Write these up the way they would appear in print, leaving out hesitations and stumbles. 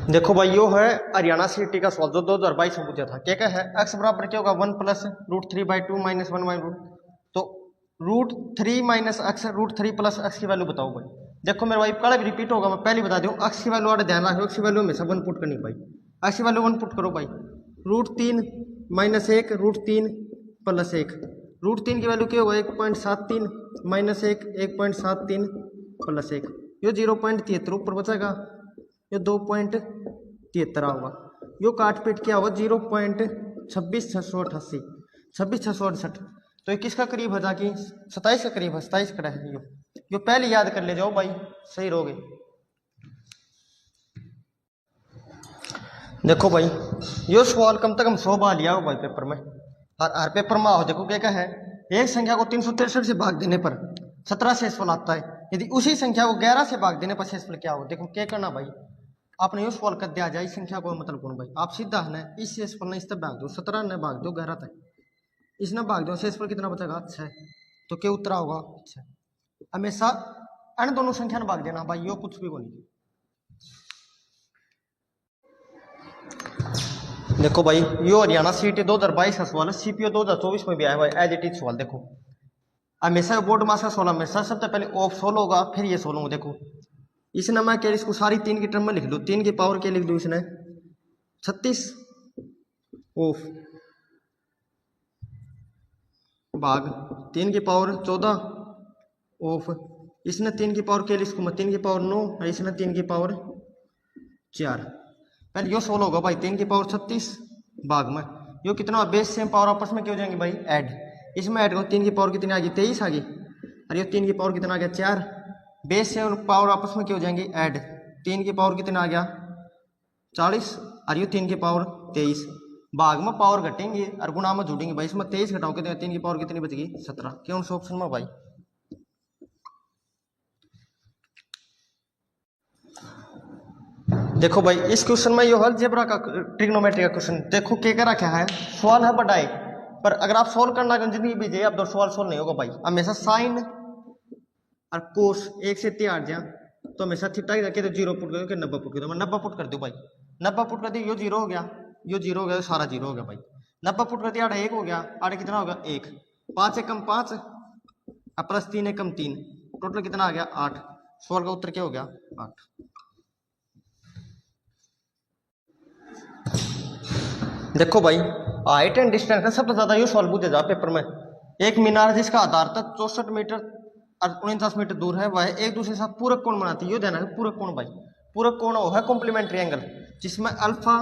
देखो भाई यो है हरियाणा सिटी का सवाल जो 2022 में पूछा था। क्या है x बराबर क्या होगा 1 प्लस √3/2 माइनस 1/√। तो √3 माइनस एक्स √3 प्लस एक्स की वैल्यू बताओ भाई। देखो मेरे भाई कल भी रिपीट होगा, मैं पहले बता दूं एक्स की वैल्यू और ध्यान रखो, एक्स की वैल्यू हमेशा 1 पुट करनी भाई। एक्स की वैल्यू 1 पुट करो भाई। √3 माइनस 1 √3 प्लस 1। √3 की वैल्यू क्या होगा 1.73 माइनस 1 1.73 प्लस 1। ये 0.73 ऊपर बचेगा, ये 2.73 होगा। यो काट पीट क्या होगा 0.26 6 तो ये किसका करीब है जाकि 27 का करीब है, 27 का है यो पहले याद कर ले जाओ भाई, सही रहोगे। देखो भाई यो सवाल कम से कम 100 बार लिया हो भाई पेपर में, हर पेपर में आओ। देखो क्या है, एक संख्या को 363 से भाग देने पर 17 शेषफल आता है। यदि उसी संख्या को 11 से भाग देने पर शेषफल क्या होगा। देखो क्या करना भाई, आपने यो सवाल कर दिया जाए इस संख्या को मतलब कौन भाई, आप सीधा है ना इस शेषफल ने इस तक भाग दो, 17 ने भाग दो 11 तक, इसने भाग दो, शेषफल कितना बचेगा 6। तो क्या उत्तर होगा 6। हमेशा इन दोनों संख्या ने भाग देना भाई, यो कुछ भी नहीं। देखो भाई यो हरियाणा सीटी 2022 का सवाल है, सीपीओ 2024 में भी आया हुआ है एज इट इज सवाल। देखो हमेशा बोर्ड मास का सवाल हमेशा सबसे पहले ऑफ सोल्व होगा, फिर ये सोल्व होगा। देखो इसने मैं क्या इसको सारी 3 की टर्म में लिख लूँ, 3 की पावर क्या लिख दूँ इसने 36 ऑफ भाग 3 की पावर 14 ऑफ, इसने 3 की पावर क्या लिख, 3 की पावर 9 और इसने 3 की पावर 4। पहले यो सोल्व होगा भाई, 3 की पावर 36 भाग में यो कितना बेस सेम पावर आपस में क्यों जाएंगे भाई ऐड, इसमें ऐड करो 3 की पावर कितनी आ गई 23 आ गई, और ये 3 की पावर कितना आ गया 4। बेस से पावर आपस में क्यों जाएंगे ऐड, 3 की पावर कितना आ गया 40 और ये 3 की पावर 23। भाग में पावर घटेंगे और गुणा में जुड़ेंगे भाई, इसमें 23 घटाओ कितने 3 की पावर कितनी बचेगी 17। क्यों से ऑप्शन में भाई। देखो भाई इस क्वेश्चन में ये अलजेब्रा का ट्रिग्नोमेट्री का क्वेश्चन, देखो क्या क्या रखा है, सवाल है बड़ा है पर अगर आप सोल्व करना जिंदगी भी जाए आप दो सवाल सोल्व नहीं होगा भाई। हमेशा साइन और कोस 1 से 3 हट जाए तो हमेशा थीटा की रखे तो 0 पुट कर 90 पुट कर दो, मैं 90 पुट कर दूँ भाई, 90 पुट कर दी यो 0 हो गया, यो 0 हो गया, सारा 0 हो गया भाई। 90 पुट कर दिया 8 1 हो गया, 8 कितना हो गया 1, 5 एकम 5 प्लस 3 एकम 3, टोटल कितना आ गया 8। सवाल का उत्तर क्या हो गया 8। देखो भाई हाइट एंड डिस्टेंस का सबसे ज्यादा ये सवाल पूछा जा पेपर में। एक मीनार जिसका आधार तक 64 मीटर और 49 मीटर दूर है, वह एक दूसरे के साथ पूरक कोण बनाती है। ये ध्यान रखना पूरक कोण भाई, पूरक कोण वो है कॉम्प्लीमेंट्री एंगल जिसमें अल्फा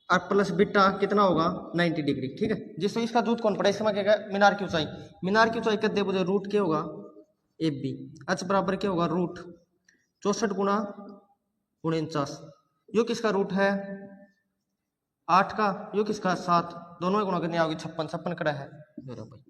और प्लस बीटा कितना होगा 90 डिग्री, ठीक है। जिसमें इसका दूध कौन पड़ा, इसमें क्या है मीनार की ऊंचाई, मीनार की ऊंचाई कदे बोले रूट क्या होगा ए बी, एच बराबर क्या होगा रूट 64 गुणा 49। यो किसका रूट है 8 का, यो किसका 7, दोनों में गुणा कितनी आओगी 56, 56 कड़ा है मेरा भाई।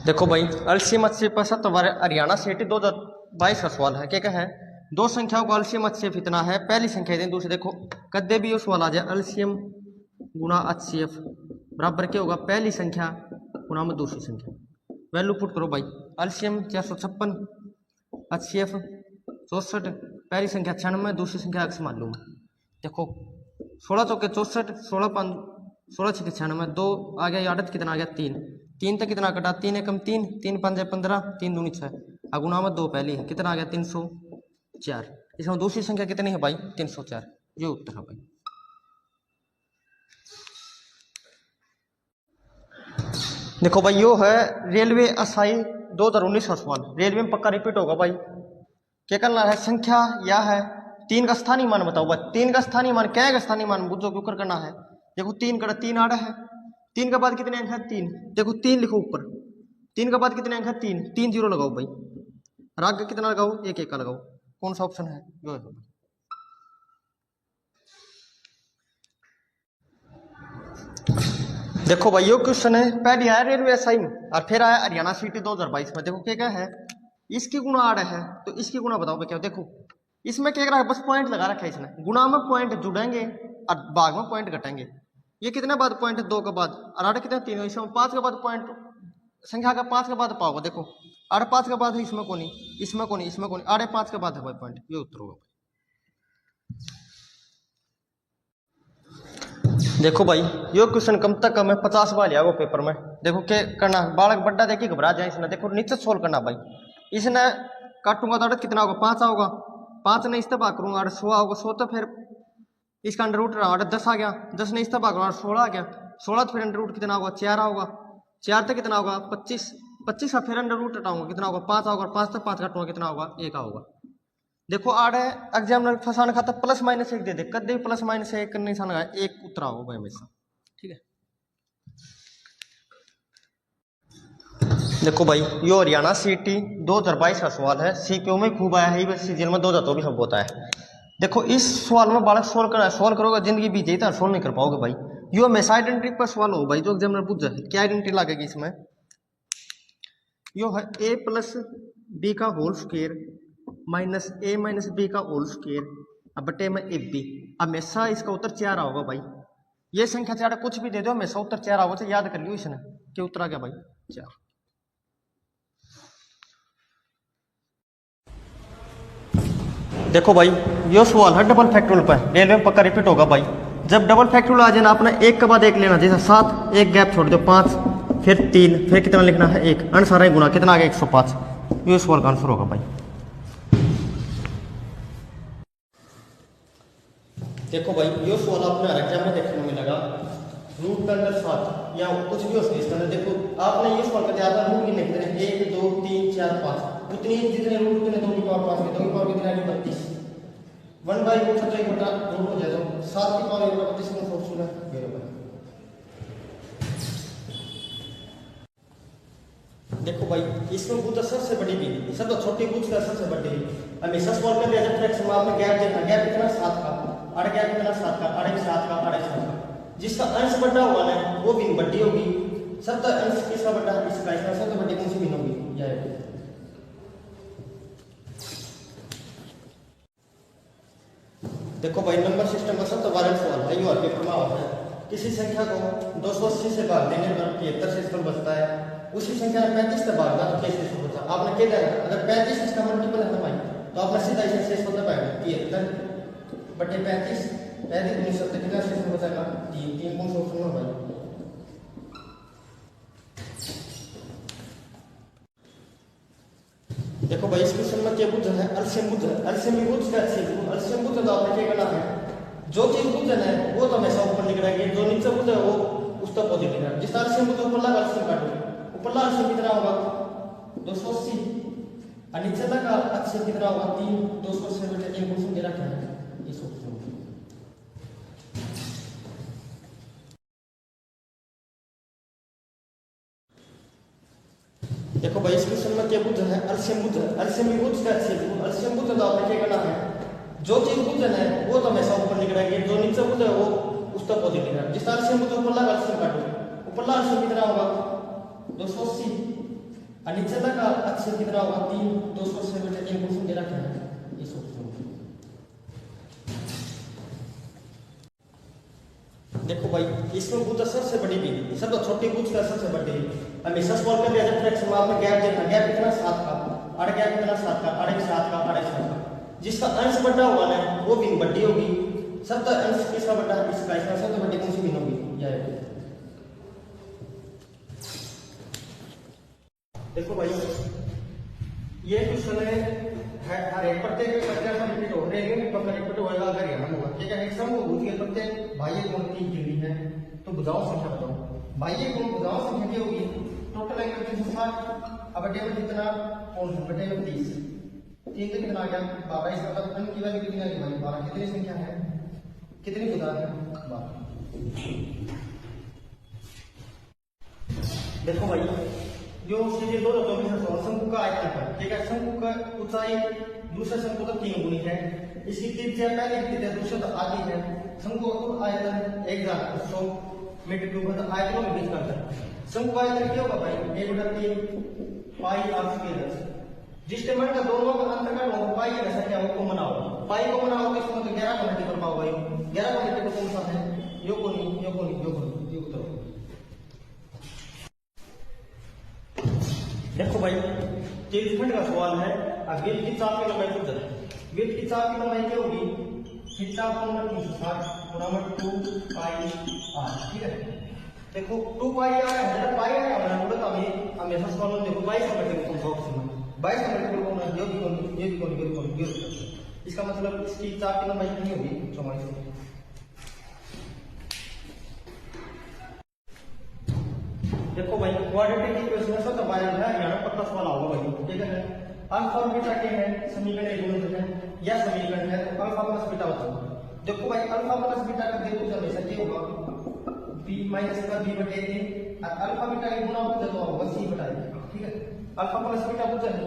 देखो भाई अलसी मत्स्य पर तुम्हारे हरियाणा सिटी 2022 का सवाल है। क्या है, दो संख्याओं का अलसी मत्स्य इतना है, पहली संख्या दें दूसरी, देखो कदे भी ये सवाल आ जाए एलसीएम गुणा एचसीएफ बराबर क्या होगा पहली संख्या गुणा में दूसरी संख्या। वैल्यू पुट करो भाई, एलसीएम 456 एचसीएफ 64, पहली संख्या 96 दूसरी संख्या x मान लूँ। देखो 16 चौके 64 16 छः 96 2 आ गया, आदत कितना आ गया 3, 3 तक कितना कटा 3 एकम 3 3 5 15 3 दूनी 6 अगुणा में 2 पहली है कितना आ गया 304। इसमें दूसरी संख्या कितनी है भाई 304, ये उत्तर है भाई। देखो भाई यो है रेलवे असाई 2019 का सवाल, रेलवे में पक्का रिपीट होगा भाई। क्या करना है, संख्या या है 3 का स्थानीय मान बताओ भाई, 3 का स्थानीय मान क्या है, स्थानीय मान बुझो क्यों कर करना है। देखो 3 कड़ा 3 आड़ा है, 3 के बाद कितने अंक है 3, देखो 3 लिखो ऊपर, 3 के बाद कितने अंक है 3, 3 जीरो लगाओ भाई, राग का कितना लगाओ 1 1 का लगाओ, कौन सा ऑप्शन है यो है भाई। देखो भाई यो क्वेश्चन है पहले आया रेलवे एसआई में और फिर आया हरियाणा सिटी 2022 में। देखो क्या है, इसकी गुणा आड़ है तो इसकी गुणा बताओ क्या। देखो इसमें क्या रहा है, बस पॉइंट लगा रखा है इसने, गुणा में पॉइंट जुड़ेंगे और भाग में पॉइंट घटेंगे। ये कितने बाद पॉइंट 2 के बाद और आड़ कितने 3, इसमें 5 के बाद पॉइंट संख्या का 5 के बाद पाओगे, देखो 8 5 के बाद है, इसमें को नहीं, इसमें को नहीं, इसमें को नहीं, 8 5 के बाद है भाई पॉइंट, ये उत्तर होगा। देखो भाई यो क्वेश्चन कम तक कम है 50 बार लिया वो पेपर में। देखो क्या करना, बालक बड्डा देखिए घबरा जाए इसने, देखो नीचे सोल्व करना भाई। इसने काटूंगा तो कितना होगा, 5 होगा, 5 ने इस्तेमाल करूंगा 100 होगा, 100 तो फिर इसका अंडर रूट रहा 10 आ गया, 10 ने इस्तेमाल करूंगा 16 आ गया, 16 तो फिर अंडर रूट कितना होगा 4 होगा, 4 तो कितना होगा 25, 25 का फिर अंडर रूट हटाऊंगा कितना होगा 5 होगा, 5 तो 5 काटूंगा कितना होगा 1 होगा। देखो आड़ है एग्जामिनर फंसाना खाता प्लस माइनस 1 दे दे, कदे भी प्लस माइनस 1 निशान है, 1 उतरा होगा भाई हमेशा, ठीक है। देखो भाई यो हरियाणा सीटी 2022 का सवाल है, सीपीओ में खूब आया है, सीजीएल में 2024 में होता है। देखो इस सवाल में बालक सोल्व करना है, सोल्व करोगे जिंदगी बीत जाती है, सोल्व नहीं कर पाओगे भाई। यो हमेशा आइडेंटिटी पर सवाल हो भाई, जो एग्जामिनर पूछ जाए क्या आइडेंटिटी लगेगी इसमें, यो है a प्लस बी का होल स्क्वायर माइनस ए माइनस बी का होल स्क्वायर अब बटे में ए बी, हमेशा इसका उत्तर 4 होगा भाई। ये संख्या 4 कुछ भी दे दो हमेशा उत्तर 4 होगा, तो याद कर लियो इसने कि उत्तर आ गया भाई 4। देखो भाई यो सवाल है डबल फैक्टोरियल पर, रेलवे में पक्का रिपीट होगा भाई। जब डबल फैक्टोरियल आ जाए ना अपना एक के बाद एक लेना, जैसे 7 एक गैप छोड़ दो 5 फिर 3 फिर कितना लिखना है 1, अंश सारा गुना कितना आ गया 105, ये सवाल का आंसर होगा भाई। देखो भाई यो सवाल आपने हर एग्जाम में देखने को मिलेगा, रूट का अंदर 7 या कुछ भी हो सकता है इसके अंदर। देखो आपने ये सवाल का ध्यान रखना, रूट कितने कितने 1 2 3 4 5, उतनी जितने रूट उतने 2 की पावर 5 में 2 की पावर कितनी आ गई 32, 1 बाई रूट 7 बटा रूट हो जाए तो 7 की पावर 32 में 16 ये होगा। देखो भाई इसमें बूथ सबसे बड़ी भी सब तो छोटी बूथ का सबसे बड़ी हमेशा सॉल्व कर दिया, जब फ्रैक्शन में आपने गैप देखना, गैप कितना 7 का, अड़ गैप कितना 7 का, अड़ 7 का, अड़ 7 का, जिसका अंश बड़ा हुआ ना वो भी बड़ी होगी, सब तो अंश किसका बड़ा है इसका, इसका सबसे बड़ी कौन सी भिन्न होगी यह है। देखो भाई नंबर सिस्टम का सबसे वायरल सवाल है, यो पेपर में आता है, किसी संख्या को 280 से भाग देने पर 73 से इसका बचता है, उसी संख्या में 35 से भाग दा तो कैसे इसको बचा, आपने क्या देना, अगर 35 इसका मल्टीपल है ना भाई तो आपने सीधा इसे शेष होता पाएगा 73 बटे 35 पैंतीस 19 कितना शेष बचेगा 3, 3 कौन सा ऑप्शन है भाई। देखो भाई इस क्वेश्चन में क्या पूछा है, एलसीएम पूछा है, एलसीएम भी पूछ का एलसीएम पूछा तो आपने क्या करना है, जो चीज पूछा है वो तो हमेशा ऊपर लिख रहा है, जो नीचे पूछा है वो उस तक पॉजिटिव लिख रहा है, जिस एलसीएम पूछा ऊपर लगा एलसीएम काटो, ऊपर लगा एलसीएम कितना होगा 280 और नीचे लगा एलसीएम कितना होगा 3, 280 बटे 3 क्वेश्चन दे रखा है इस ऑप्शन में। देखो भाई इस क्वेश्चन में क्या पूछा है, एलसीएम पूछा है, एलसीएम भी पूछ का एलसीएम पूछा तो आपने क्या करना है, जो चीज पूछा है वो तो हमेशा ऊपर लिख रहा है, जो नीचे पूछा है वो उस तक पॉजिटिव लिख रहा है, जिस एलसीएम पूछा ऊपर लगा एलसीएम काटो, ऊपर लगा एलसीएम कितना होगा 280 और नीचे लगा एलसीएम कितना होगा 3, 280 बटे 3 क्वेश्चन दे रखा है इस ऑप्शन में। देखो भाई इसमें पूछा सबसे बड़ी भी सब तो छोटी पूछ का सबसे बड़ी हमेशा सॉल्व कर दिया, जब फ्रैक्शन में आपने गैप देखना, गैप कितना 7 का, अड़ गैप कितना 7 का, अड़ 7 का, अड़ 7 का, जिसका अंश बड़ा हुआ ना वो भी बड़ी होगी, सब तो अंश किसका बड़ा है इसका, इसका सबसे बड़ी कौन सी भिन्न होगी यह है। देखो भाई ये क्वेश्चन है हर एक प्रत्येक प्रत्येक का रिपीट हो रहा है, पक्का रिपीट होएगा अगर यहां होगा, ठीक है। एक समूह भूत के प्रत्येक बाह्य कोण की डिग्री है तो भुजाओं संख्या बताओ, बाह्य कोण भुजाओं संख्या क्या होगी, टोटल एंगल 360 अब बटे में कितना कोण बटे में 30, 3 से कितना आ गया 12, इसका मतलब n की वैल्यू कितनी आ गई भाई 12, कितनी संख्या है कितनी भुजा है 12। देखो भाई जो सीधे दो रकम है शंकु का आयतन है, ठीक है, शंकु का ऊंचाई दूसरे शंकु तक 3 गुनी है, इसकी त्रिज्या पहले की त्रिज्या दूसरे तक आधी है, शंकु का कुल आयतन 1000 मीटर क्यूब है, तो आयतनों में बीच का अंतर शंकु का आयतन क्या होगा भाई 1/3 पाई r स्क्वायर, जिस टेबल का दोनों का अंतर का होगा पाई का संख्या को कॉमन आओ, पाई को कॉमन आओ इसमें तो 11 को मल्टीपल पाओ भाई, 11 को मल्टीपल कौन सा है यो कोनी ये उत्तर। भाई तेलखंड का सवाल है। अब वेद की चाप की लंबाई पूछ रहा है। वेद की चाप की लंबाई क्या होगी? थीटा अपॉन 360 बराबर 2 पाई आर। ठीक है, देखो 2 पाई आर है, जब पाई आर हमारा बोला था हमेशा सवाल में देखो 22 का मल्टीपल कौन सा ऑप्शन है? 22 का मल्टीपल कौन है? ये भी कौन, ये भी कौन, ये भी कौन, ये भी। इसका मतलब इसकी चाप की लंबाई कितनी होगी? 44। देखो भाई क्वाड्रेटिक इक्वेशन में तो बाय है, यहाँ पक्का सवाल होगा भाई। ठीक है, अल्फा और बीटा के हैं समीकरण एक गुणित है या समीकरण है, तो अल्फा प्लस बीटा होता है। देखो भाई अल्फा प्लस बीटा का देखो तो हमेशा ये होगा b माइनस का b बटे a, और अल्फा बीटा का गुणा हो तो होगा c बटा a। ठीक है, अल्फा प्लस बीटा पूछा है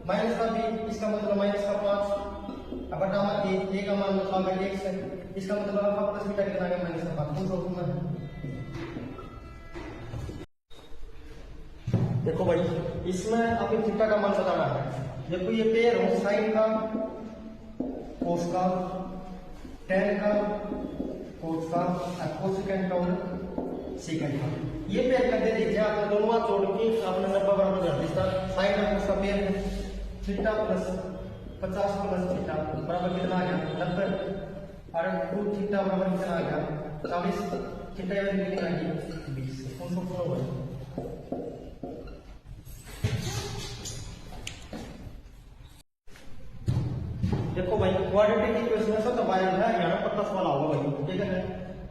माइनस का b, इसका मतलब माइनस का 5 अब बटा a का मान मतलब है x है, इसका मतलब अल्फा प्लस बीटा कितना है? माइनस का 5। तो होगा है। देखो भाई इसमें आपको थीटा का मान बताना है। देखो ये पेयर हो साइन का, कोस का, टेन का, कोस का, कोसेकेंट का और सेकेंड का। ये पेयर कर दे दीजिए आपने दोनों हाथ जोड़ के आपने 90 बराबर कर दिया। साइन का कोस का पेयर है, थीटा प्लस 50 प्लस थीटा बराबर कितना आ गया? 90 और 2 थीटा बराबर कितना आ गया? 40। थीटा की वैल्यू कितनी आ गई? 20। कौन सा होगा? देखो भाई क्वाड्रेटिक इक्वेशन में तो बाय है, यहाँ पक्का सवाल होगा भाई। ठीक है,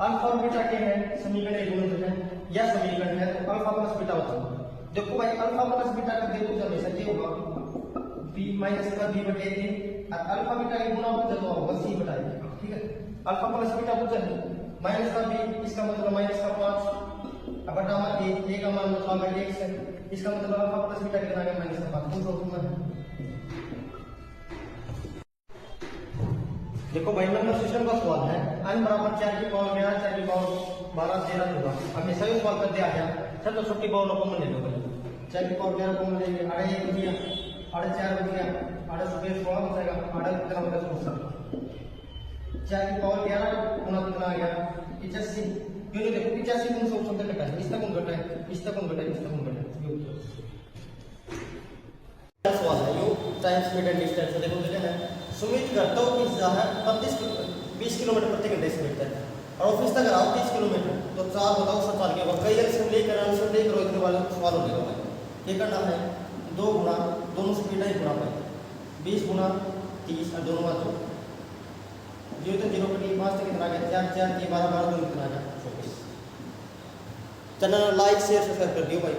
अल्फा और बीटा के हैं समीकरण एक गुणित है या समीकरण है, तो अल्फा प्लस बीटा होता है। देखो भाई अल्फा प्लस बीटा का देखो तो हमेशा ये होगा b माइनस का b बटे a, और अल्फा बीटा का गुणा हो तो होगा c बटा a। ठीक है, अल्फा प्लस बीटा पूछा है माइनस का b, इसका मतलब माइनस का 5 अब बटा a का मान मतलब है x है, इसका मतलब अल्फा प्लस बीटा कितना है? माइनस का 5। तो होगा है। देखो भाई नंबर सिस्टम का सवाल है, n बराबर 4 की पावर 11 4 की पावर 12 13 होगा। हमें सभी सवाल कर दिया गया सर, तो छोटी पावर कॉमन ले लो भाई। 4 की पावर 11 कॉमन लेंगे, आड़े 1 बच गया, आड़े 4 बच गया, आड़े सुबह 16 हो जाएगा, आड़े कितना बचा? 4 की पावर 11 गुना कितना आ गया? 85। क्यों देखो 85 कौन सा ऑप्शन तक घटा है? इसका कौन घटा है? इसका कौन घटा है? इसका कौन घटा है? सवाल है यो टाइम स्पीड एंड डिस्टेंस। देखो क्या है, सुमित घर तो ऑफिस जा है 20 किलोमीटर प्रति घंटे स्पीड तक, और ऑफिस तक आओ 30 किलोमीटर, तो 4 बताओ 7 के बाद कई आंसर लेकर इतने वाले सवाल हो गया भाई। ये करना है 2 गुना दोनों स्पीड है गुणा भाई 20 गुना 30 और दोनों बात 0 तो 0 कटी 5 तक कितना गया? 4 4 ये 12 12 दोनों कितना गया? 24। चैनल लाइक शेयर सब्सक्राइब कर दियो भाई।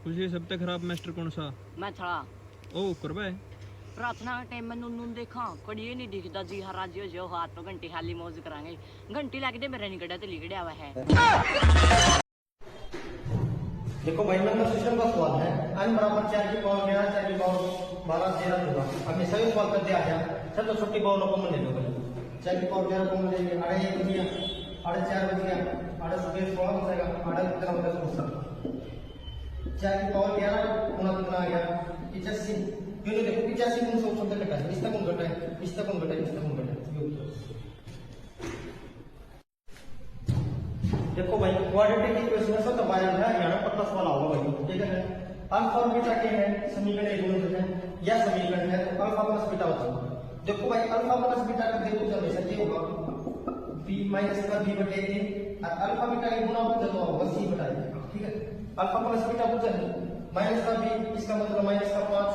खुशी सबसे खराब मास्टर कौन सा? मैं थड़ा ओ करवा है प्रार्थना का टाइम में नून देखा कड़िए नहीं दिखता जी। हाँ राजी जो हाथ में घंटी खाली मौज करांगे, घंटी लग दे मेरा निकटा तो लिखड़े आवा है। देखो भाई नंबर सिस्टम का सवाल है, n बराबर 4 की पावर 11 4 की पावर 12 13 होगा। हमें सभी सवाल कर दिया गया सर, तो छोटी पावर कॉमन ले लो भाई। 4 की पावर 11 कॉमन लेंगे, आड़े 1 बच गया, आड़े 4 बच गया, आड़े सुबह 16 हो जाएगा, आड़े कितना बचा? 4 की पावर 11 गुना कितना आ गया? 85। क्यों देखो 85 कौन सा ऑप्शन तक घटा है? इसका कौन घटा है? इसका कौन घटा है? इसका कौन घटा है? देखो भाई क्वाड्रेटिक इक्वेशन में तो बाय है, यहाँ पक्का सवाल होगा भाई। ठीक है, अल्फा और बीटा के हैं समीकरण एक गुणित है या समीकरण है, तो अल्फा प्लस बीटा होता है। देखो भाई अल्फा प्लस बीटा का देखो तो हमेशा ये होगा b माइनस का b बटे a, और अल्फा बीटा का गुणा हो तो होगा c बटा a। ठीक है, अल्फा प्लस बीटा पूछा है माइनस का b, इसका मतलब माइनस का 5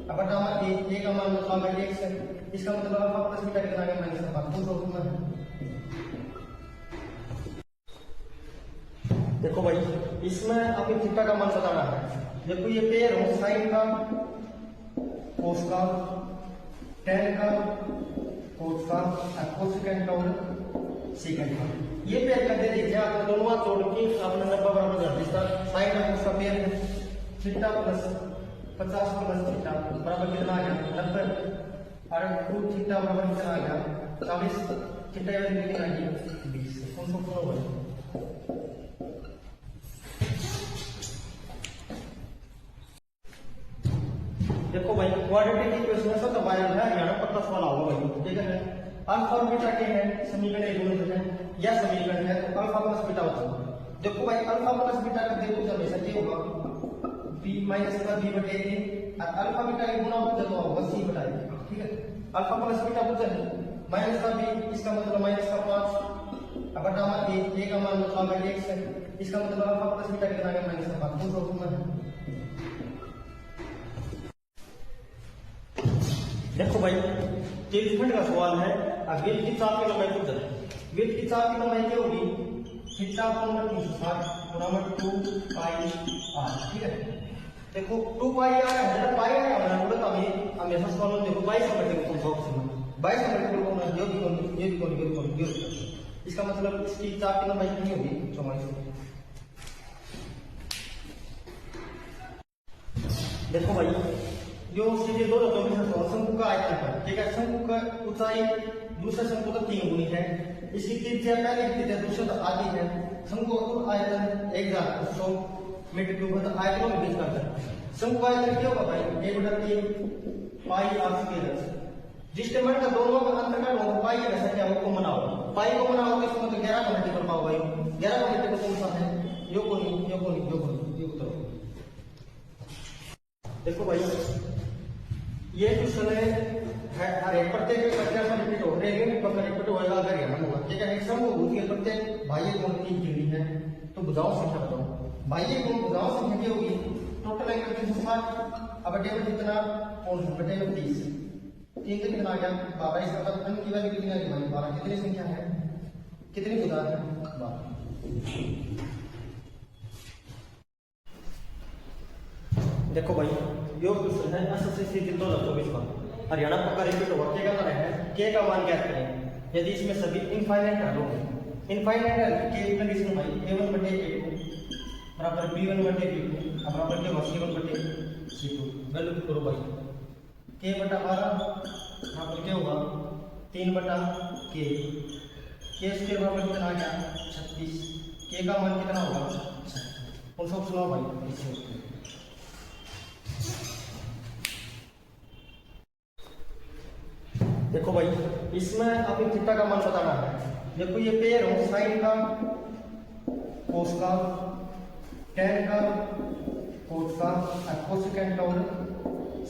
अब बटा a का मान मतलब है x है, इसका मतलब अल्फा प्लस बीटा कितना है? माइनस का 5। तो होगा है। देखो भाई इसमें आपको थीटा का मान बताना है। देखो ये पेयर हो साइन का, कोस का, टेन का, कोस का, कोसेकेंट का और सेकेंड का। ये पेयर कर दे दीजिए आपने दोनों हाथ जोड़ के आपने 90 बराबर कर दिया। साइन का कोस का पेयर है, थीटा प्लस 50 प्लस थीटा बराबर कितना आ गया? 90 और 2 थीटा बराबर कितना आ गया? 40। थीटा की वैल्यू कितनी आ गई? 20। कौन सा होगा? देखो भाई क्वाड्रेटिक इक्वेशन में तो बाय है, यहाँ पक्का सवाल होगा भाई। ठीक है, अल्फा और बीटा के हैं समीकरण एक गुणित है या समीकरण है, तो अल्फा प्लस बीटा होता है। देखो भाई अल्फा प्लस बीटा का देखो तो हमेशा ये होगा बी माइनस का बी बटे ए और अल्फा बीटा के गुणा बुझ तो होगा सी बटा ए, ठीक है। अल्फा प्लस बीटा बुझ है माइनस का बी, इसका मतलब माइनस का 5 अब बटा ए का मान मतलब है x है, इसका मतलब अल्फा प्लस बीटा कितना है माइनस का 5 तो रूप में है। देखो भाई तीसरे का सवाल है अब वृत्त की चाप की लंबाई पूछ रहा है। वृत्त की चाप की लंबाई क्या होगी थीटा अपॉन 360 गुणा में 2 पाई r, ठीक है। देखो 2 पाई r है, जब पाई आया हमारा बोला तो हमें हमेशा सवाल में देखो पाई से मल्टीप्लाई कौन सा ऑप्शन है 22 से मल्टीप्लाई कौन है ये भी कौन ये भी कौन ये भी कौन ये भी। इसका मतलब इसकी चाप की लंबाई कितनी होगी 44। देखो भाई जो सीधे दो रकम है शंकु का आयतन पर, ठीक है। शंकु का ऊंचाई दूसरे शंकु तक 3 गुनी है, इसकी त्रिज्या पहले की त्रिज्या दूसरे तक आधी है। शंकु का कुल आयतन 1000 मीटर क्यूब है, तो आयतनों में बीच करता है। शंकु का आयतन क्या होगा भाई 1/3 पाई r स्क्वायर। जिस टाइम का दोनों का अंतर्गत होगा पाई का संख्या वो कॉमन आओ, पाई कॉमन आओ तो इसका मतलब 11 का मल्टीपल पाओ भाई। 11 का मल्टीपल कौन सा है यो कोनी यो कोनी यो कोनी यो उत्तर। देखो भाई ये क्वेश्चन है अरे प्रत्येक प्रक्रिया में रिपीट हो रही है, रिपीट होएगा अगर यहां होगा, ठीक है। एक समूह के प्रत्येक बाह्य कोण 3 डिग्री है, तो भुजाओं संख्या बताओ। बाह्य कोण भुजाओं संख्या क्या होगी टोटल एंगल 360 अब बटे में कितना कोण बटे में 30 3 से कितना आ गया 12। इसका मतलब n की वैल्यू कितनी आ गई भाई 12। कितनी संख्या है कितनी भुजा है 12। देखो भाई यो क्वेश्चन है एसएससी सीधी 2024 का हरियाणा पक्का रिपीट होगा। क्या करना है के का मान ज्ञात करें यदि इसमें सभी इनफाइनाइट हल होंगे। इनफाइनाइट हल के कंडीशन भाई a1 बटे a2 बराबर b1 बटे b2 बराबर क्या होगा c1 बटे c2। वैल्यू करो भाई k बटा 12 बराबर क्या होगा 3 बटा k स्क्वायर बराबर कितना आ गया 36। k का मान कितना होगा 36। कौन सा ऑप्शन होगा भाई। देखो भाई इसमें आपको थीटा का मान बताना है। देखो ये पेयर हो साइन का कोस का tan का कोस का और कोसेकेंट का और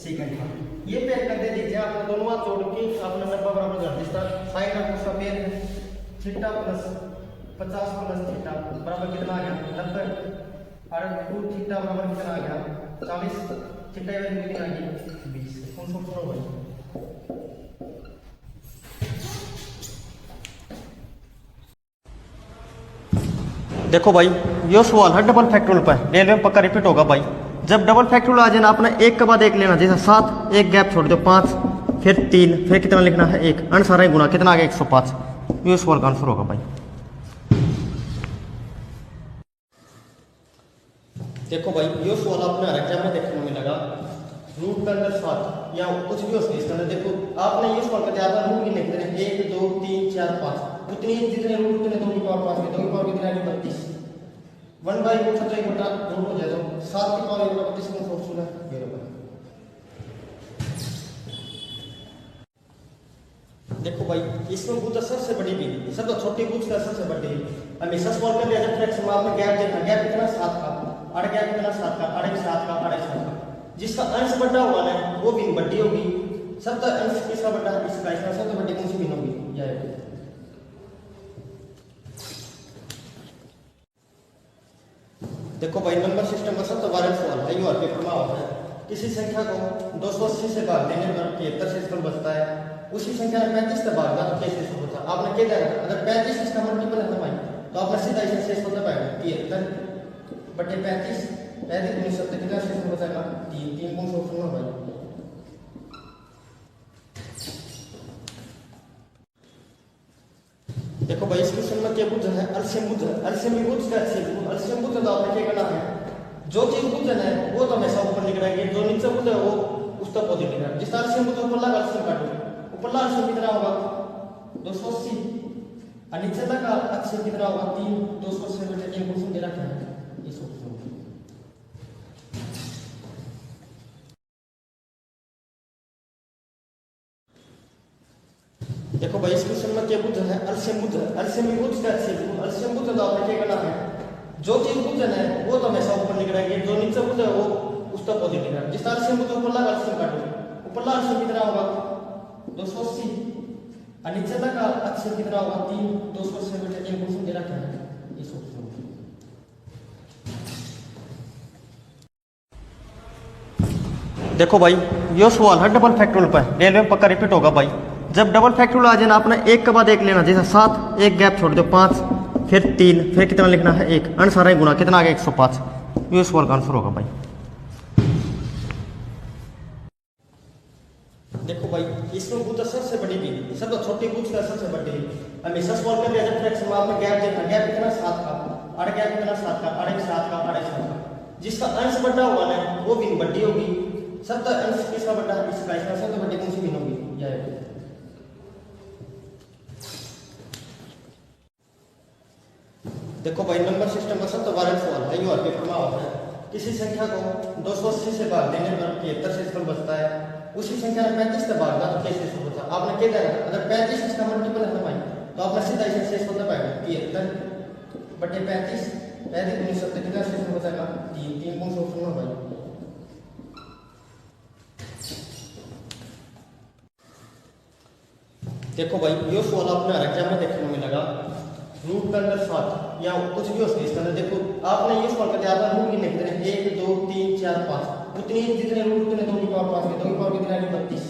सेकेंट का ये पेयर कर दे दीजिए। आपने दोनों हाथ जोड़ के आपने 90 बराबर कर दिया। साइन का कोस का पेयर है थीटा प्लस 50 प्लस थीटा बराबर कितना आ गया 90 और 2 थीटा बराबर कितना आ गया 40। थीटा वैल्यू कितनी आ गई 20। कौन सा ऑप्शन होगा। देखो भाई ये सवाल है डबल फैक्टोरियल पर, रेलवे में पक्का रिपीट होगा भाई। जब डबल फैक्टोरियल आ जाए ना आपने एक के बाद एक लेना, जैसे 7 एक गैप छोड़ दो 5 फिर 3 फिर कितना लिखना है 1 अंश सारा गुणा कितना आ गया 105। ये सवाल का आंसर होगा भाई। देखो भाई ये सवाल आपने हर एग्जाम में देखने में मिलेगा रूट के अंदर 7 या कुछ भी हो सकता है इसके अंदर। देखो आपने ये सवाल करते हैं रूट की लिखते हैं 1 2 3 4 5 उतनी जितने रूट उतने 2 की पावर 5 में 2 की पावर कितना है 32 1 बाई रूट से एक बटा रूट हो जाएगा 7 की पावर 32 कौन सा ऑप्शन है ये रहा। देखो भाई इसमें भूत सबसे बड़ी भी सबसे छोटी भूत का सबसे बड़ी हमेशा सॉल्व कर लिया जब फ्रैक्शन में आपने गैप देखना गैप कितना 7 का और गैप कितना 7 का और 7 का और 7 का जिसका अंश बड़ा हुआ है वो भी बड़ी होगी। सबका अंश किसका बड़ा है इसका सबसे बड़ी कौन सी भी होगी यह। देखो भाई नंबर सिस्टम का सबसे वायरल सवाल है यो पेपर में आता है। किसी संख्या को 280 से भाग देने पर 73 शेषफल बचता है, उसी संख्या में 35 से भाग दिया तो क्या शेषफल बचा। आपने क्या देखा अगर 35 इसका मल्टीपल है भाई तो आपने सीधा इसे शेषफल दबाएगा 73 बटे 35 पहले 1970 कितना शेषफल बचेगा 3 कौन सा ऑप्शन है भाई। देखो भाई इस क्वेश्चन में क्या पूछा है अल्सियम बुद्ध का अल्सियम बुद्ध तो आपने क्या करना है जो चीज बुद्ध है वो तो हमेशा ऊपर लिख रहेगी, जो नीचे बुद्ध है वो उस तक पॉजिटिव लिख रहा है। जिस अल्सियम बुद्ध ऊपर लगा अल्सियम काटो ऊपर लगा अल्सियम कितना होगा 280 और नीचे तक अल्सियम कितना होगा 3 280 बटे 3 क्वेश्चन दे रखा है इस ऑप्शन। देखो भाई इस क्वेश्चन में क्या बुद्ध है अल्सियम बुद्ध का अल्सियम बुद्ध तो आपने क्या करना है जो चीज बुद्ध है वो तो हमेशा ऊपर लिख रहेगी, जो नीचे बुद्ध है वो उसका पॉजिटिव है। जिसका एलसीएम को ऊपर लगा एलसीएम काटो, ऊपर लगा एलसीएम कितना होगा 280 और नीचे लगा एलसीएम कितना होगा 3 280 बटे 3 को दे रखा है इस ऑप्शन। देखो भाई ये सवाल है डबल फैक्टोरियल पर, रेलवे में पक्का रिपीट होगा भाई। जब डबल फैक्टोरियल आ जाए ना अपना एक के बाद एक लेना, जैसे 7 एक गैप छोड़ दो 5 फिर 3 फिर कितना लिखना है 1 अनुसार गुना कितना आ गया 105। ये सवाल का आंसर होगा भाई। देखो भाई इसमें बूथ सबसे बड़ी भी सबसे छोटी बूथ का सबसे बड़ी हमेशा सवाल कर दिया फ्रैक्शन में आपने गैप देखना, गैप कितना 7 का और गैप कितना 7 का और 7 का और 7 का। जिसका अंश बड़ा हुआ ना वो भी बड़ी होगी, सबका अंश किसका बड़ा है इसका, इसका सबसे बड़ी कौन सी भिन्न होगी यह है। देखो भाई नंबर सिस्टम का सबसे बड़ा सवाल है यूआर पेपर में आता है। किसी संख्या को 280 से भाग देने पर 73 से इसका बचता है, उसी संख्या में 35 से भाग दो तो कैसे इसका बचता। आपने क्या देना अगर 35 इसका मल्टीपल है भाई तो आपने सीधा इसे शेष होता पाएगा 73 बटे 35 पहले 1970 कितना शेष बचेगा 3 कौन सा ऑप्शन है भाई। देखो भाई ये सवाल आपने हर एग्जाम में देखने को मिलेगा। रूट के अंदर 7 या कुछ भी हो सकता है इसके अंदर। देखो आपने ये सवाल का ध्यान रूट गिनने कितने 1 2 3 4 5 उतनी जितने रूट उतने 2 की पावर 5 के 2 की पावर कितना है 32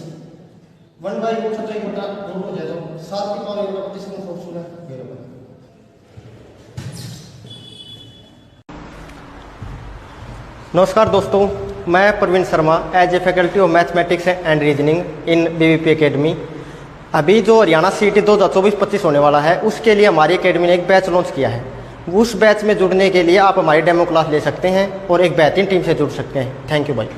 1 बाई रूट 7 बटा रूट हो जाए तो 7 की पावर 32 कौन सा ऑप्शन है ये रहा। नमस्कार दोस्तों, मैं Praveen Sharma as a faculty of mathematics and reasoning in BVP academy. अभी जो हरियाणा सीटी 2024-25 होने वाला है उसके लिए हमारी एकेडमी ने एक बैच लॉन्च किया है। उस बैच में जुड़ने के लिए आप हमारी डेमो क्लास ले सकते हैं और एक बेहतरीन टीम से जुड़ सकते हैं। थैंक यू भाई।